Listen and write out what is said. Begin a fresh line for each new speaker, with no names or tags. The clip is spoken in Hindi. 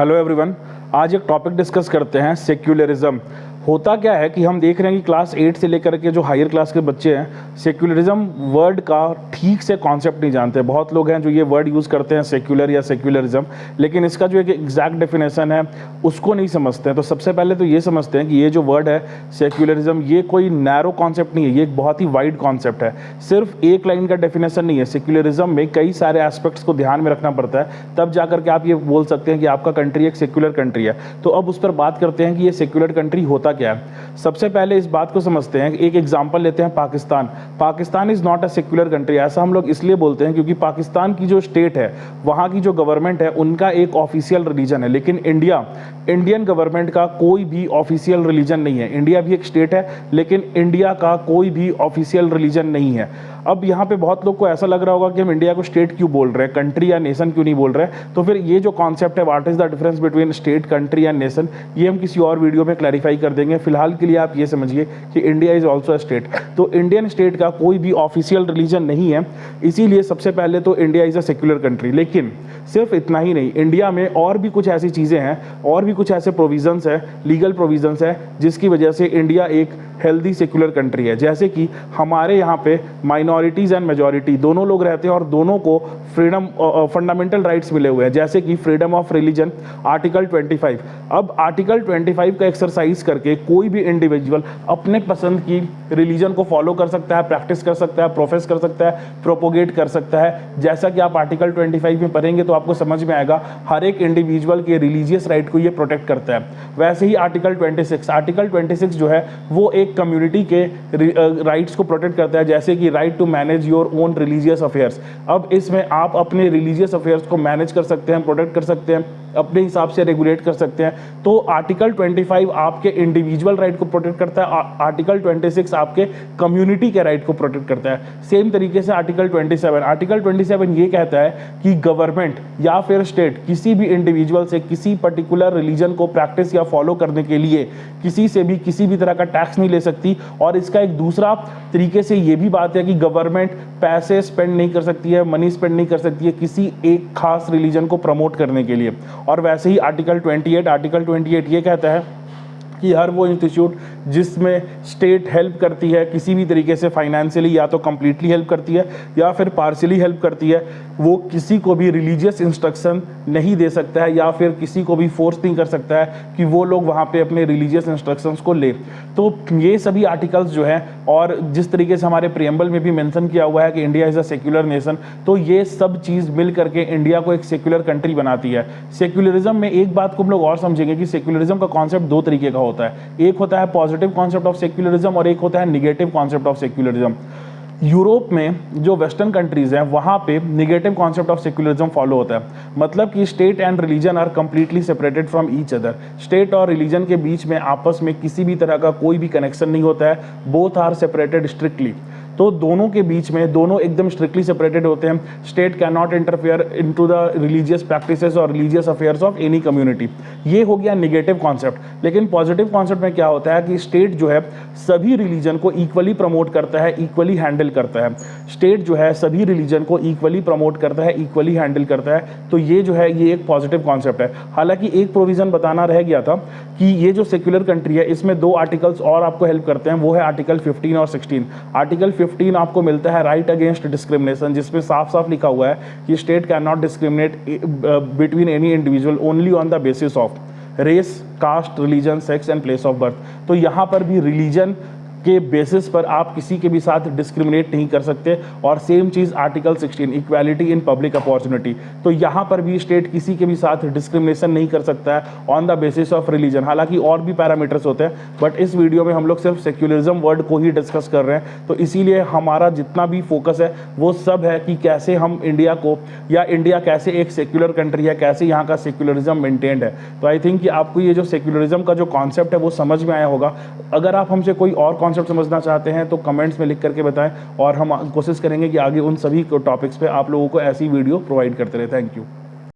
Hello everyone. आज एक टॉपिक डिस्कस करते हैं, सेक्युलरिज्म। होता क्या है कि हम देख रहे हैं कि क्लास 8 से लेकर के जो हायर क्लास के बच्चे हैं, सेक्युलरिज्म वर्ड का ठीक से कॉन्सेप्ट नहीं जानते। बहुत लोग हैं जो ये वर्ड यूज़ करते हैं सेक्युलर या सेक्युलरिज्म, लेकिन इसका जो एक एग्जैक्ट डेफिनेशन है उसको नहीं समझते हैं। तो सबसे पहले तो ये समझते हैं कि ये जो वर्ड है सेक्युलरिज्म, ये कोई नैरो कॉन्सेप्ट नहीं है, ये एक बहुत ही वाइड कॉन्सेप्ट है। सिर्फ एक लाइन का डेफिनेशन नहीं है। सेक्युलरिज्म में कई सारे एस्पेक्ट्स को ध्यान में रखना पड़ता है, तब जाकर के आप ये बोल सकते हैं कि आपका कंट्री एक सेक्युलर कंट्री है। तो अब उस पर बात करते हैं कि ये सेक्युलर कंट्री होता क्या है। सबसे पहले इस बात को समझते हैं। एक एग्जांपल लेते हैं, Pakistan. Pakistan is not a secular country. ऐसा हम लोग इसलिए बोलते हैं क्योंकि पाकिस्तान की जो स्टेट है, वहां की जो गवर्नमेंट है, उनका एक ऑफिशियल रिलीजन है। लेकिन इंडियन गवर्नमेंट का कोई भी ऑफिशियल रिलीजन नहीं है। इंडिया भी एक स्टेट है, लेकिन इंडिया का कोई भी ऑफिशियल रिलीजन नहीं है। अब यहाँ पे बहुत लोग को ऐसा लग रहा होगा कि हम इंडिया को स्टेट क्यों बोल रहे हैं, कंट्री या नेशन क्यों नहीं बोल रहे हैं। तो फिर ये जो कॉन्सेप्ट है, what is the difference between state, country and nation, ये हम किसी और वीडियो में क्लैरिफाई कर देंगे। फिलहाल के लिए आप ये समझिए कि India is also a state. तो इंडियन स्टेट का कोई भी ऑफिशियल रिलीजन नहीं है, इसीलिए सबसे पहले तो India is a secular country. लेकिन सिर्फ इतना ही नहीं, इंडिया में और भी कुछ ऐसी चीज़ें हैं, और भी कुछ ऐसे प्रोविजंस है, लीगल प्रोविजंस है, जिसकी वजह से इंडिया एक हेल्दी सेक्युलर कंट्री है। जैसे कि हमारे यहाँ पे माइनॉरिटीज़ एंड मेजॉरिटी दोनों लोग रहते हैं और दोनों को फ्रीडम, फंडामेंटल राइट्स मिले हुए हैं। जैसे कि फ्रीडम ऑफ रिलीजन, आर्टिकल 25। अब आर्टिकल 25 का एक्सरसाइज करके कोई भी इंडिविजुअल अपने पसंद की रिलीजन को फॉलो कर सकता है, प्रैक्टिस कर सकता है, प्रोफेस कर सकता है, प्रोपोगेट कर सकता है। जैसा कि आप आर्टिकल 25 में पढ़ेंगे तो आपको समझ में आएगा, हर एक इंडिविजुअल के रिलीजियस राइट को ये प्रोटेक्ट करता है। वैसे ही आर्टिकल 26 जो है वो एक कम्युनिटी के राइट्स को प्रोटेक्ट करता है, जैसे कि right to manage your own religious affairs. अब इसमें आप अपने रिलीजियस अफेयर्स को मैनेज कर सकते हैं, प्रोटेक्ट कर सकते हैं, अपने हिसाब से रेगुलेट कर सकते हैं। तो आर्टिकल 25 आपके इंडिविजुअल राइट को प्रोटेक्ट करता है, आर्टिकल 26 आपके कम्युनिटी के राइट को प्रोटेक्ट करता है। सेम तरीके से आर्टिकल 27 ये कहता है कि गवर्नमेंट या फिर स्टेट किसी भी इंडिविजुअल से किसी पर्टिकुलर रिलीजन को प्रैक्टिस या फॉलो करने के लिए किसी से भी किसी भी तरह का टैक्स नहीं ले सकती। और इसका एक दूसरा तरीके से ये भी बात है कि गवर्नमेंट पैसे स्पेंड नहीं कर सकती है, मनी स्पेंड नहीं कर सकती है किसी एक खास रिलीजन को प्रमोट करने के लिए। और वैसे ही आर्टिकल 28 ये कहता है कि हर वो इंस्टीट्यूट जिसमें स्टेट हेल्प करती है किसी भी तरीके से फाइनेंशियली, या तो कंप्लीटली हेल्प करती है या फिर पार्शियली हेल्प करती है, वो किसी को भी रिलीजियस इंस्ट्रक्शन नहीं दे सकता है या फिर किसी को भी फोर्स नहीं कर सकता है कि वो लोग वहाँ पे अपने रिलीजियस इंस्ट्रक्शंस को ले। तो ये सभी आर्टिकल्स जो हैं, और जिस तरीके से हमारे प्रीएम्बल में भी मेंशन किया हुआ है कि India is a secular nation, तो ये सब चीज़ मिल करके इंडिया को एक सेक्युलर कंट्री बनाती है। सेक्युलरिज्म में एक बात को हम लोग और समझेंगे कि सेक्युलरिज्म का कॉन्सेप्ट दो तरीके का होता है। एक होता है पॉजिटिव कॉन्सेप्ट ऑफ सेक्युलरिज्म और एक होता है negative concept of secularism. Europe में जो वेस्टर्न कंट्रीज हैं वहाँ पे negative concept of secularism follow होता है। मतलब कि state and religion are completely separated from each other. State और रिलीजन के बीच में आपस में किसी भी तरह का कोई भी कनेक्शन नहीं होता है। Both are separated strictly. तो दोनों के बीच में दोनों एकदम स्ट्रिक्टली सेपरेटेड होते हैं। State can not interfere into the religious practices और religious affairs of any community. ये हो गया निगेटिव कॉन्सेप्ट। लेकिन पॉजिटिव कॉन्सेप्ट में क्या होता है कि स्टेट जो है सभी रिलीजन को इक्वली प्रमोट करता है, इक्वली हैंडल करता है। स्टेट जो है सभी रिलीजन को इक्वली प्रमोट करता है, इक्वली हैंडल करता है। तो ये जो है ये एक पॉजिटिव कॉन्सेप्ट है। हालांकि एक प्रोविजन बताना रह गया था कि ये जो सेक्युलर कंट्री है इसमें दो आर्टिकल्स और आपको हेल्प करते हैं, वो है आर्टिकल 15 और 16। आर्टिकल 15 आपको मिलता है राइट अगेंस्ट डिस्क्रिमिनेशन, जिसमें साफ साफ लिखा हुआ है कि state can not discriminate between any individual only on the basis of race, caste, religion, sex and place of birth. तो यहाँ पर भी रिलीजन के बेसिस पर आप किसी के भी साथ डिस्क्रिमिनेट नहीं कर सकते। और same cheese article 16 equality in public opportunity. तो यहाँ पर भी स्टेट किसी के भी साथ डिस्क्रिमिनेशन नहीं कर सकता है on the basis of religion. हालांकि और भी पैरामीटर्स होते हैं, बट इस वीडियो में हम लोग सिर्फ सेक्युलरिज्म वर्ड को ही डिस्कस कर रहे हैं। तो इसीलिए हमारा जितना भी फोकस है वो सब है कि कैसे हम इंडिया को, या इंडिया कैसे एक सेक्युलर कंट्री है, कैसे यहाँ का सेक्युलरिज्म मेंटेन्ड है। तो आई थिंक कि आपको ये जो सेक्युलरिज्म का जो कॉन्सेप्ट है वो समझ में आया होगा। अगर आप हमसे कोई और कॉन्सेप्ट समझना चाहते हैं तो कमेंट्स में लिख करके बताएं, और हम कोशिश करेंगे कि आगे उन सभी टॉपिक्स पे आप लोगों को ऐसी वीडियो प्रोवाइड करते रहे। Thank you.